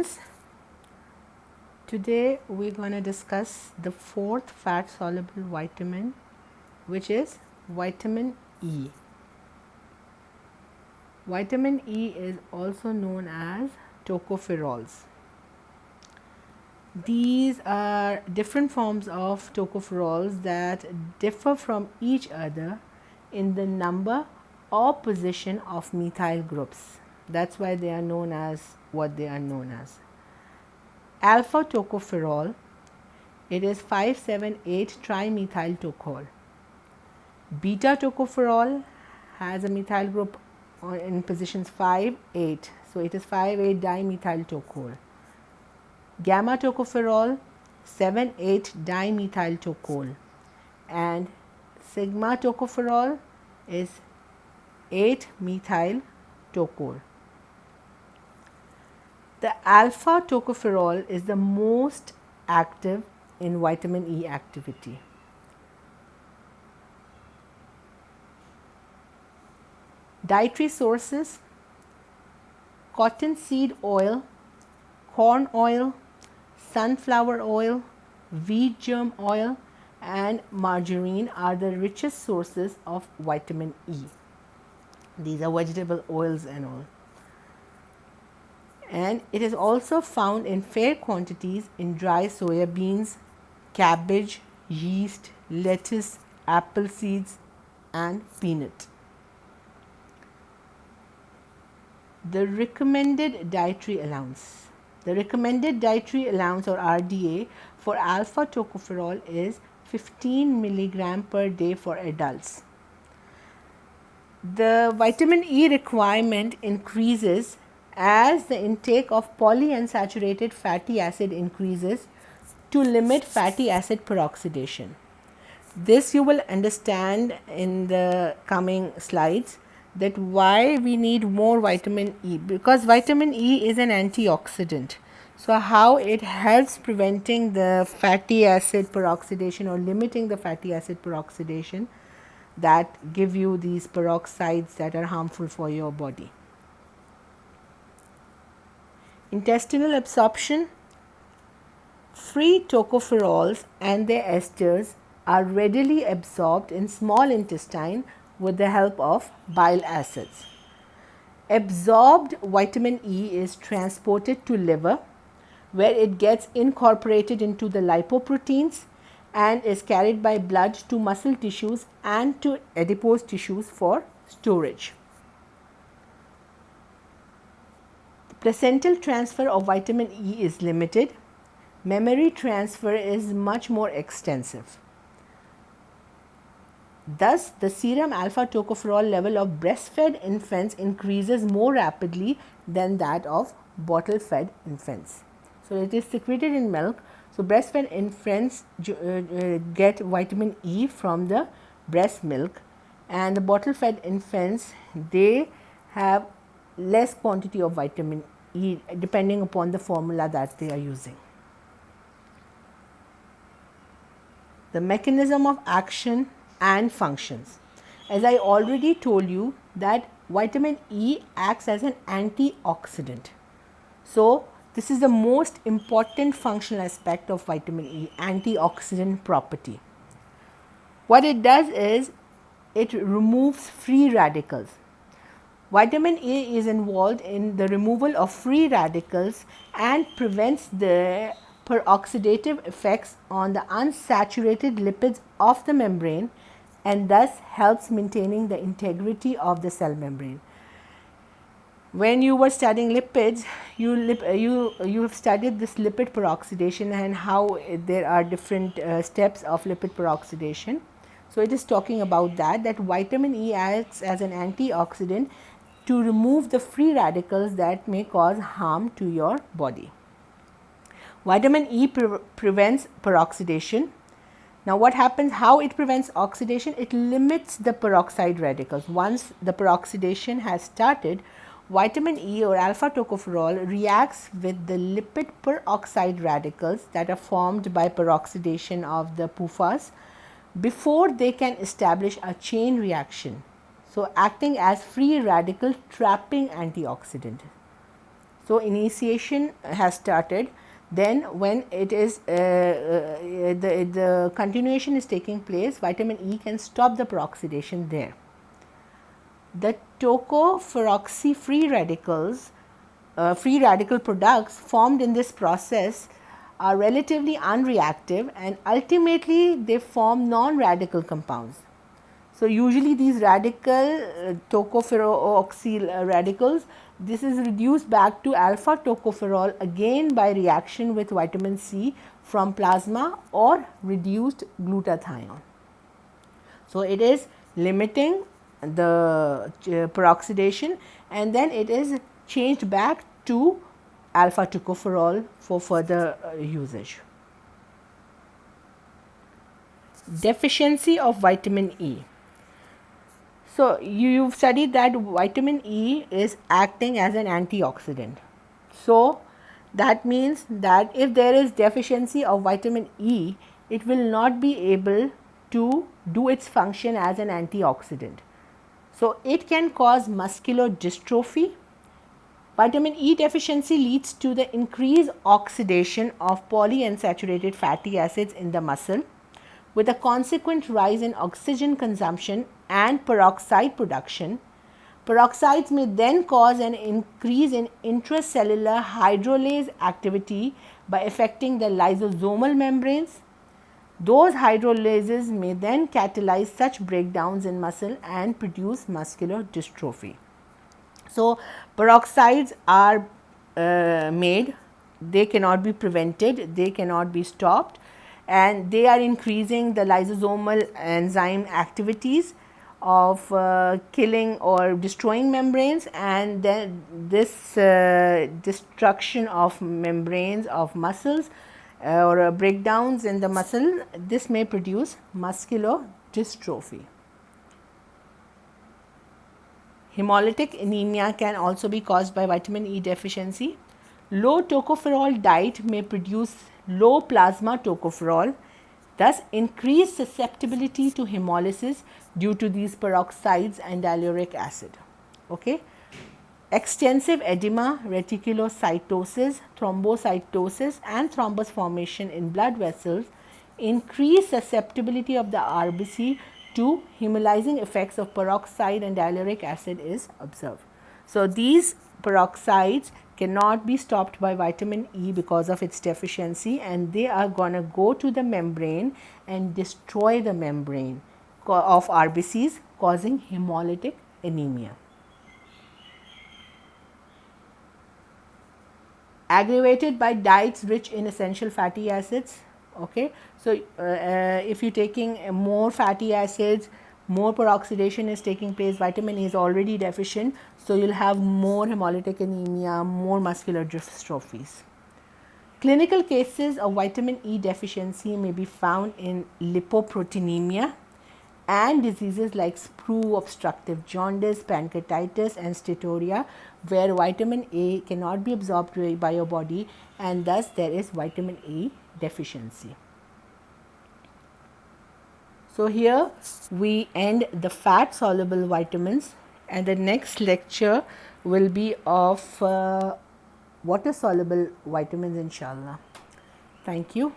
students, today we're going to discuss the fourth fat soluble vitamin, which is vitamin E. Vitamin E is also known as tocopherols. These are different forms of tocopherols that differ from each other in the number or position of methyl groups. That's why they are known as what they are known as. Alpha tocopherol, it is 578 trimethyl tocol. Beta tocopherol has a methyl group in positions 5, 8. So it is 5,8 dimethyl tocol. Gamma tocopherol 7,8 dimethyl tocol, and sigma tocopherol is 8 methyl tocol. The alpha tocopherol is the most active in vitamin E activity. Dietary sources: cottonseed oil, corn oil, sunflower oil, wheat germ oil, and margarine are the richest sources of vitamin E. These are vegetable oils and all. And it is also found in fair quantities in dry soya beans, cabbage, yeast, lettuce, apple seeds, and peanut. The recommended dietary allowance. The recommended dietary allowance, or RDA, for alpha tocopherol is 15 milligram per day for adults. The vitamin E requirement increases as the intake of polyunsaturated fatty acid increases to limit fatty acid peroxidation. This you will understand in the coming slides, that why we need more vitamin E, because vitamin E is an antioxidant. So how it helps preventing the fatty acid peroxidation or limiting the fatty acid peroxidation that give you these peroxides that are harmful for your body. Intestinal absorption: free tocopherols and their esters are readily absorbed in small intestine with the help of bile acids. Absorbed vitamin E is transported to liver, where it gets incorporated into the lipoproteins and is carried by blood to muscle tissues and to adipose tissues for storage. The placental transfer of vitamin E is limited. Mammary transfer is much more extensive. Thus, the serum alpha tocopherol level of breastfed infants increases more rapidly than that of bottle fed infants. So, it is secreted in milk. So, breastfed infants get vitamin E from the breast milk, and the bottle fed infants, they have less quantity of vitamin E depending upon the formula that they are using. The mechanism of action and functions. As I already told you that vitamin E acts as an antioxidant. So, this is the most important functional aspect of vitamin E, antioxidant property. What it does is it removes free radicals. Vitamin E is involved in the removal of free radicals and prevents the peroxidative effects on the unsaturated lipids of the membrane, and thus helps maintaining the integrity of the cell membrane. When you were studying lipids, you have studied this lipid peroxidation and how there are different steps of lipid peroxidation. So, it is talking about that vitamin E acts as an antioxidant to remove the free radicals that may cause harm to your body. Vitamin E prevents peroxidation. Now, what happens, how it prevents oxidation? It limits the peroxide radicals. Once the peroxidation has started, vitamin E or alpha tocopherol reacts with the lipid peroxide radicals that are formed by peroxidation of the PUFAs before they can establish a chain reaction. So, acting as free radical trapping antioxidant. So initiation has started. Then when it is the continuation is taking place, vitamin E can stop the peroxidation there. The tocopheroxy free radicals, free radical products formed in this process are relatively unreactive, and ultimately they form non-radical compounds. So usually these radical tocopheroxy radicals, this is reduced back to alpha tocopherol again by reaction with vitamin C from plasma or reduced glutathione. So it is limiting the peroxidation, and then it is changed back to alpha tocopherol for further usage. Deficiency of vitamin E. So you've studied that vitamin E is acting as an antioxidant. So that means that if there is deficiency of vitamin E, it will not be able to do its function as an antioxidant. So it can cause muscular dystrophy. Vitamin E deficiency leads to the increased oxidation of polyunsaturated fatty acids in the muscle, with a consequent rise in oxygen consumption and peroxide production. Peroxides may then cause an increase in intracellular hydrolase activity by affecting the lysosomal membranes. Those hydrolases may then catalyze such breakdowns in muscle and produce muscular dystrophy. So peroxides are made, they cannot be prevented, they cannot be stopped, and they are increasing the lysosomal enzyme activities of killing or destroying membranes, and then this destruction of membranes of muscles or breakdowns in the muscle, this may produce muscular dystrophy. Hemolytic anemia can also be caused by vitamin E deficiency. Low tocopherol diet may produce low plasma tocopherol, thus increased susceptibility to hemolysis due to these peroxides and diluric acid. Okay. Extensive edema, reticulocytosis, thrombocytosis and thrombus formation in blood vessels increase susceptibility of the RBC to hemolyzing effects of peroxide and diluric acid is observed. So these peroxides cannot be stopped by vitamin E because of its deficiency, and they are going to go to the membrane and destroy the membrane of RBCs, causing hemolytic anemia. Aggravated by diets rich in essential fatty acids. Okay, so if you're taking more fatty acids, more peroxidation is taking place, vitamin E is already deficient, so you'll have more hemolytic anemia, more muscular dystrophies. Clinical cases of vitamin E deficiency may be found in lipoproteinemia and diseases like sprue, obstructive jaundice, pancreatitis and steatoria, where vitamin A cannot be absorbed by your body, and thus there is vitamin A deficiency. So here we end the fat soluble vitamins, and the next lecture will be of water soluble vitamins, inshallah. Thank you.